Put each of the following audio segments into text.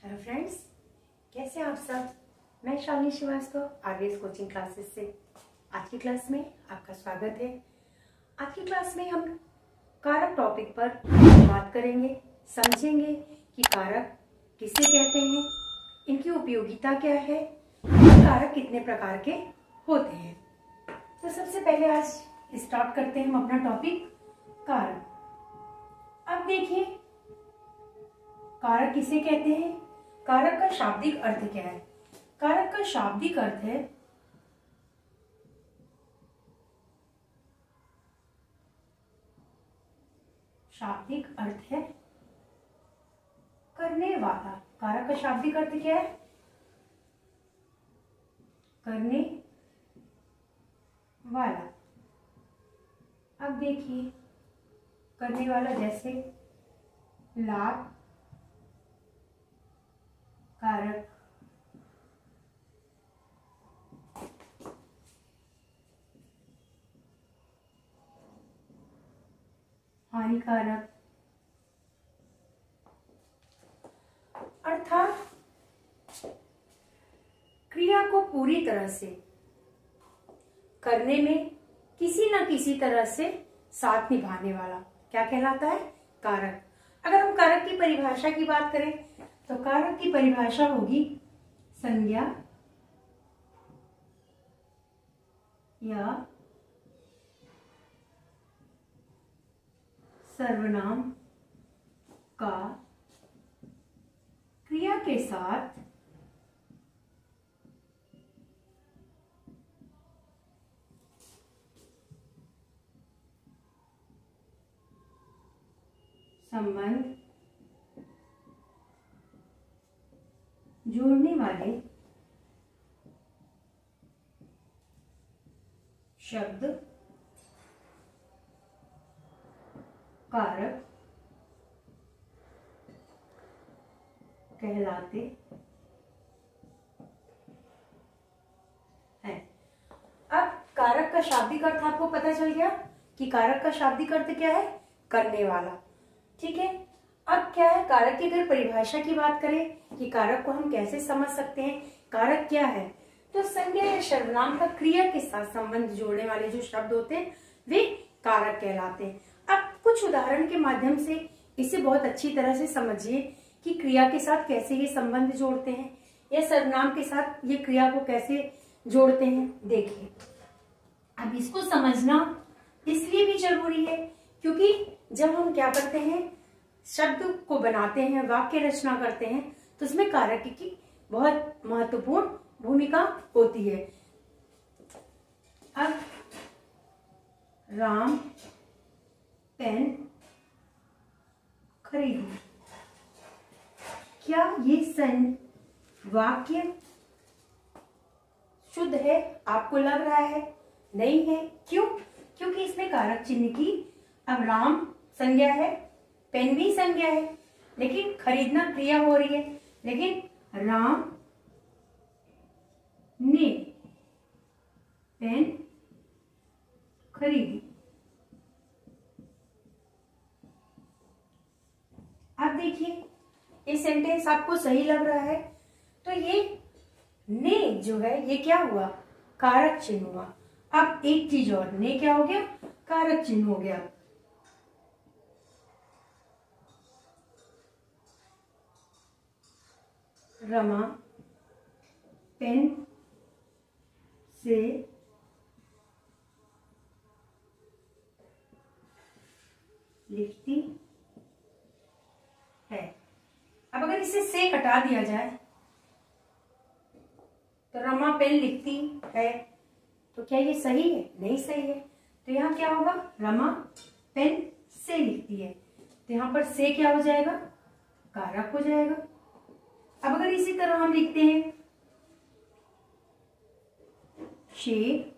Hello friends, कैसे हैं आप सब। मैं Shalini Srivastava RVS coaching classes से आज की क्लास में आपका स्वागत है। आज की क्लास में हम कारक टॉपिक पर बात करेंगे, समझेंगे कि कारक किसे कहते हैं, इनकी उपयोगिता क्या है, कारक कितने प्रकार के होते हैं। तो सबसे पहले आज स्टार्ट करते हैं हम अपना टॉपिक कारक। अब देखिए, कारक किसे कहते हैं, कारक का शाब्दिक अर्थ क्या है। कारक का शाब्दिक अर्थ है करने वाला। कारक का शाब्दिक अर्थ क्या है, करने वाला। अब देखिए, करने वाला जैसे लाभ कारक, हानिकारक, अर्थात क्रिया को पूरी तरह से करने में किसी न किसी तरह से साथ निभाने वाला क्या कहलाता है, कारक। अगर हम कारक की परिभाषा की बात करें तो कारक की परिभाषा होगी संज्ञा या सर्वनाम का क्रिया के साथ संबंध जोड़ने वाले शब्द कारक कहलाते हैं। अब कारक का शाब्दिक अर्थ आपको पता चल गया कि कारक का शाब्दिक अर्थ क्या है, करने वाला। ठीक है, अब क्या है, कारक की अगर परिभाषा की बात करें कि कारक को हम कैसे समझ सकते हैं, कारक क्या है, तो संज्ञा या सर्वनाम का क्रिया के साथ संबंध जोड़ने वाले जो शब्द होते हैं वे कारक कहलाते हैं। अब कुछ उदाहरण के माध्यम से इसे बहुत अच्छी तरह से समझिए कि क्रिया के साथ कैसे ये संबंध जोड़ते हैं या सर्वनाम के साथ ये क्रिया को कैसे जोड़ते हैं। देखिए, अब इसको समझना इसलिए भी जरूरी है क्योंकि जब हम क्या करते हैं, शब्द को बनाते हैं, वाक्य रचना करते हैं, तो उसमें कारक की बहुत महत्वपूर्ण भूमिका होती है। अब राम पेन खरीदी, क्या ये वाक्य शुद्ध है, आपको लग रहा है? नहीं है। क्यों? क्योंकि इसमें कारक चिन्ह की, अब राम संज्ञा है, पेन भी संज्ञा है, लेकिन खरीदना क्रिया हो रही है, लेकिन राम ने पेन खरीदी। अब देखिए, ये सेंटेंस आपको सही लग रहा है, तो ये ने जो है ये क्या हुआ, कारक चिन्ह हुआ। अब एक चीज और, ने क्या हो गया, कारक चिन्ह हो गया। रमा पेन से लिखती है। अब अगर इसे से हटा दिया जाए तो रमा पेन लिखती है, तो क्या ये सही है? नहीं सही है। तो यहाँ क्या होगा, रमा पेन से लिखती है, तो यहाँ पर से क्या हो जाएगा, कारक हो जाएगा। अब अगर इसी तरह हम लिखते हैं शेर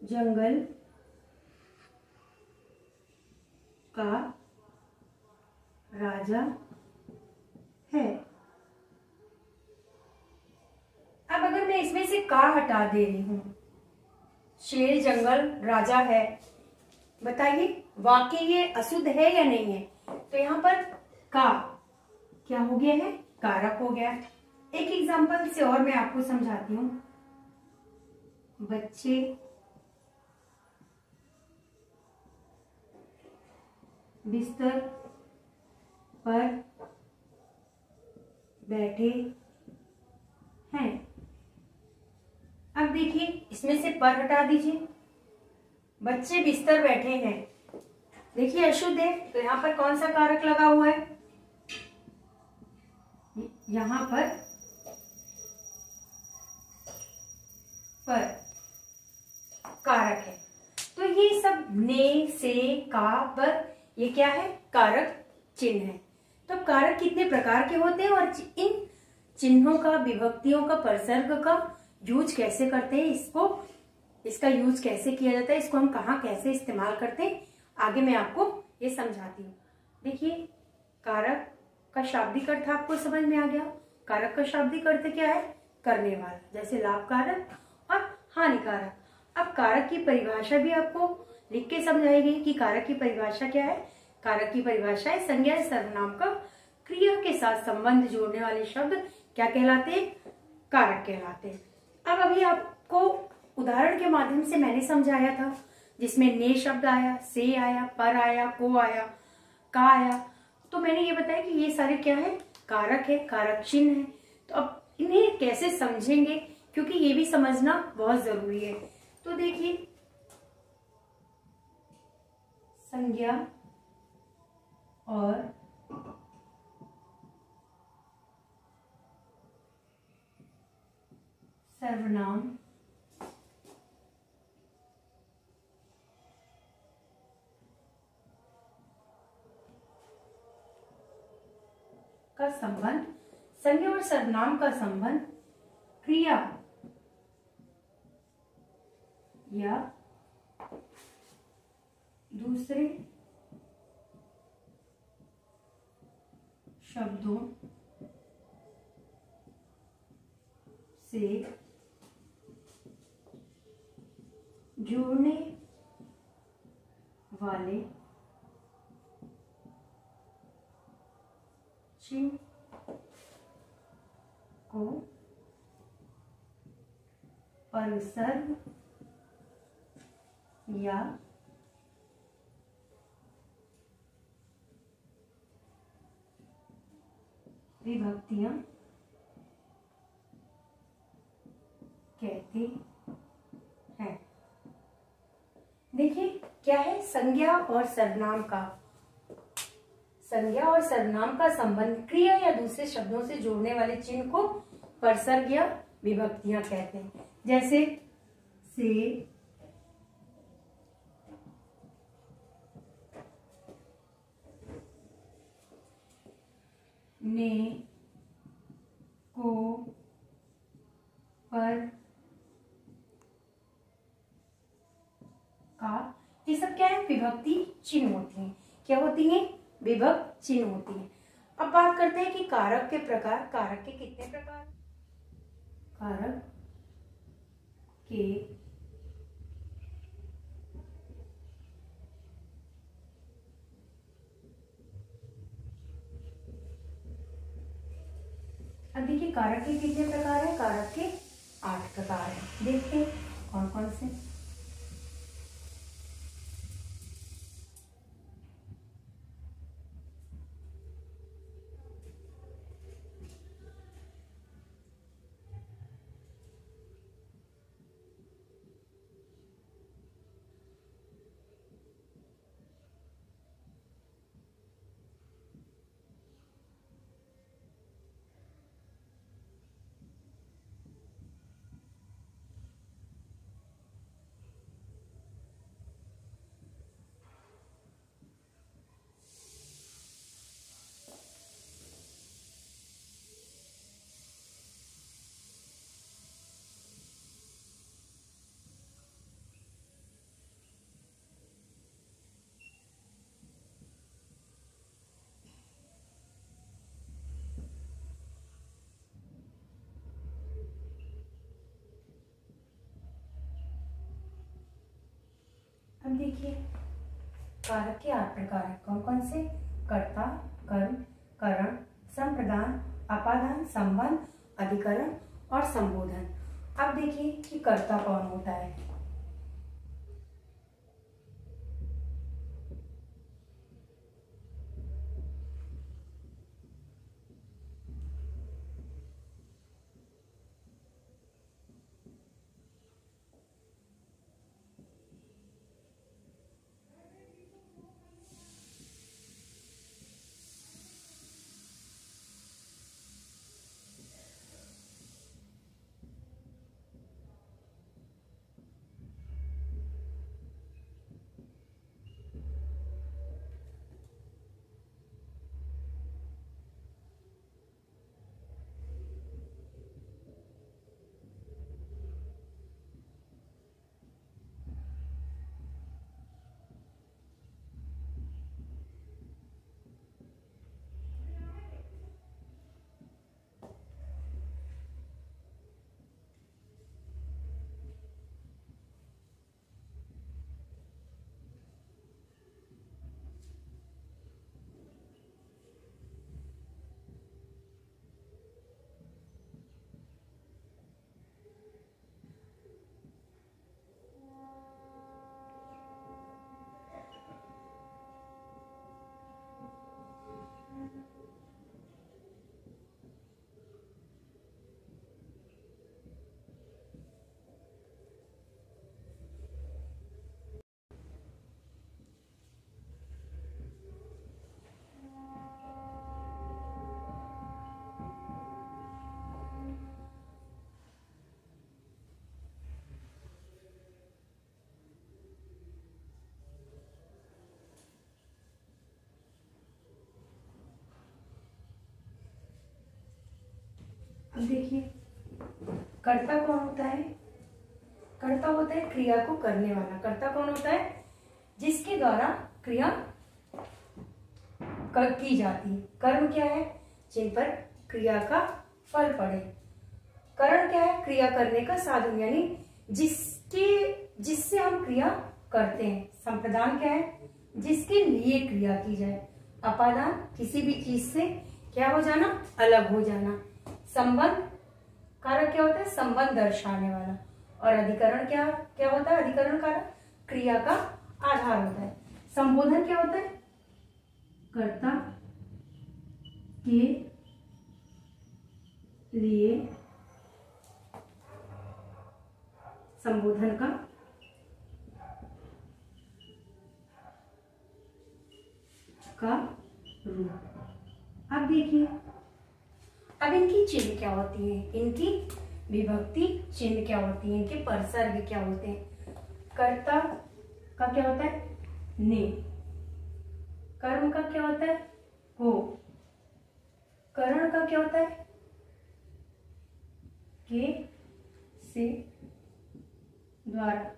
जंगल का राजा है। अब अगर मैं इसमें से का हटा दे रही हूं, शेर जंगल राजा है, बताइए वाकई ये अशुद्ध है या नहीं है? तो यहाँ पर का क्या हो गया है, कारक हो गया। एक एग्जांपल से और मैं आपको समझाती हूँ। बच्चे बिस्तर पर बैठे हैं। अब देखिए, इसमें से पर हटा दीजिए, बच्चे बिस्तर बैठे हैं। देखिए अशुद्ध है, तो यहां पर कौन सा कारक लगा हुआ है, यहां पर कारक है। तो ये सब ने, से, का, पर, ये क्या है, कारक चिन्ह है। तो कारक कितने प्रकार के होते हैं और इन चिन्हों का, विभक्तियों का, परसर्ग का यूज कैसे करते हैं, इसका यूज कैसे किया जाता है, इसको हम कहाँ कैसे इस्तेमाल करते हैं, आगे मैं आपको ये समझाती हूँ। देखिए, कारक का शाब्दिक अर्थ आपको समझ में आ गया। कारक का शाब्दिक अर्थ क्या है, करने वाला, जैसे लाभकारक और हानिकारक। अब कारक की परिभाषा भी आपको लिख के समझाई गई कि कारक की परिभाषा क्या है। कारक की परिभाषा है संज्ञा सर्वनाम का क्रिया के साथ संबंध जोड़ने वाले शब्द क्या कहलाते हैं, कारक कहलाते हैं। अब अभी आपको उदाहरण के माध्यम से मैंने समझाया था, जिसमें ने शब्द आया, से आया, पर आया, को आया, का आया। तो मैंने ये बताया कि ये सारे क्या है, कारक है, कारक चिन्ह है। तो अब इन्हें कैसे समझेंगे, क्योंकि ये भी समझना बहुत जरूरी है। तो देखिए, संज्ञा और सर्वनाम का संबंध, संज्ञा और सर्वनाम का संबंध क्रिया या दूसरे शब्दों से जोड़ने वाले चिन्ह को परसर्ग या विभक्तियां कहते हैं। देखिए, क्या है संज्ञा और सर्वनाम का, संज्ञा और सर्वनाम का संबंध क्रिया या दूसरे शब्दों से जोड़ने वाले चिन्ह को परसर्ग या विभक्तियां कहते हैं। जैसे से, ने, को, पर, का, ये सब क्या है, विभक्ति चिन्ह होती हैं। क्या होती हैं, विभक्त चिन्ह होती हैं। अब बात करते हैं कि कारक के प्रकार। कारक के कितने प्रकार, कारक के अब देखिए, कारक के कितने प्रकार है, कारक के 8 प्रकार हैं। देखते हैं कौन कौन से। अब देखिए, कारक के 8 प्रकार है। कौन कौन से, कर्ता, कर्म, संबंध, अधिकरण और संबोधन। अब देखिए कि कर्ता कौन होता है। अब देखिए कर्ता कौन होता है। कर्ता होता है क्रिया को करने वाला। कर्ता कौन होता है? जिसके द्वारा क्रिया की जाती है। कर्म क्या है? जिन पर क्रिया का फल पड़े। करण क्या है? क्रिया करने का साधन, यानी जिससे हम क्रिया करते हैं। संप्रदान क्या है? जिसके लिए क्रिया की जाए। अपादान किसी भी चीज से क्या हो जाना? अलग हो जाना। संबंध कारक क्या होता है? संबंध दर्शाने वाला। और अधिकरण क्या क्या होता है? अधिकरण कारक क्रिया का आधार होता है। संबोधन क्या होता है? कर्ता के लिए संबोधन का रूप। अब देखिए, अब इनकी चिन्ह क्या होती है? इनकी विभक्ति चिन्ह क्या होती है? इनके परसर्ग क्या होते हैं? कर्ता का क्या होता है? ने। कर्म का क्या होता है? हो। करण का क्या होता है? के, से, द्वारा।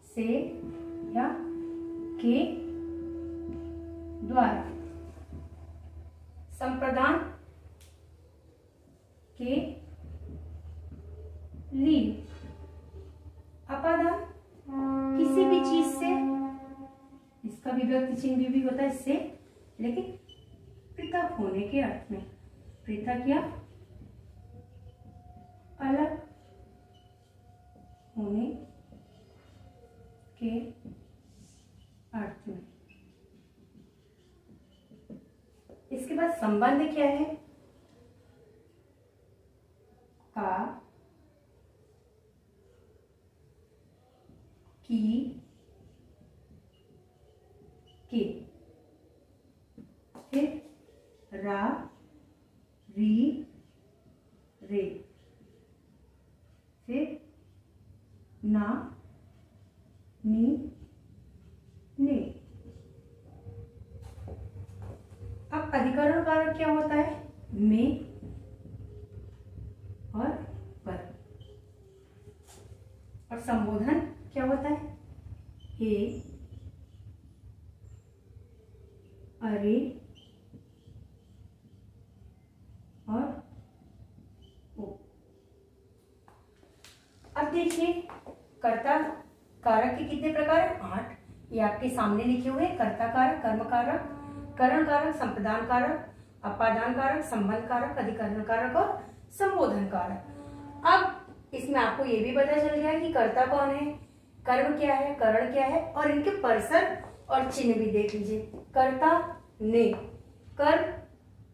से या के द्वारा। संप्रदान के लिए। अपादान किसी भी चीज से, इसका विभक्ति चिन्ह भी होता है से, लेकिन पृथक होने के अर्थ में। पृथक या अलग होने के अर्थ में। इसके बाद संबंध क्या है? का, की, के। फिर रा, री, रे। फिर ना, नी, ने। अब अधिकरण कारक क्या होता है? में और पर। और संबोधन क्या होता है? हे, अरे और ओ। अब देखिए कर्ता कारक के कितने प्रकार हैं? 8। ये आपके सामने लिखे हुए कर्ता कारक, कर्म कारक, करण कारक, संप्रदान कारक, अपादान कारक, संबंध कारक, अधिकरण कारक और संबोधन कारक। अब इसमें आपको ये भी पता चल गया कि कर्ता कौन है, कर्म क्या है, करण क्या है और इनके पर्सन और चिन्ह भी देख लीजिए। कर्ता ने, कर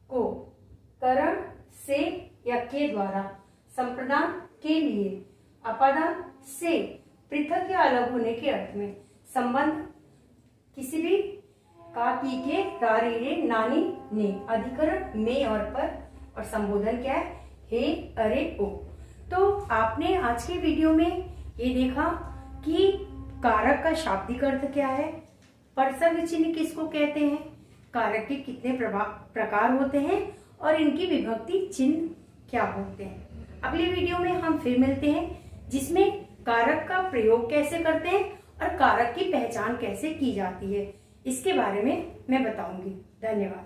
को, करण से या के द्वारा, संप्रदान के लिए, अपादान से पृथक या अलग होने के अर्थ में, संबंध किसी भी का, की, के, तारे, रे, नानी, ने, अधिकरण में और पर, और संबोधन क्या है, हे, अरे, ओ। तो आपने आज के वीडियो में ये देखा कि कारक का शाब्दिक अर्थ क्या है, पर्सन चिन्ह किसको कहते हैं, कारक के कितने प्रकार होते हैं और इनकी विभक्ति चिन्ह क्या होते हैं। अगले वीडियो में हम फिर मिलते हैं जिसमें कारक का प्रयोग कैसे करते हैं और कारक की पहचान कैसे की जाती है, इसके बारे में मैं बताऊंगी। धन्यवाद।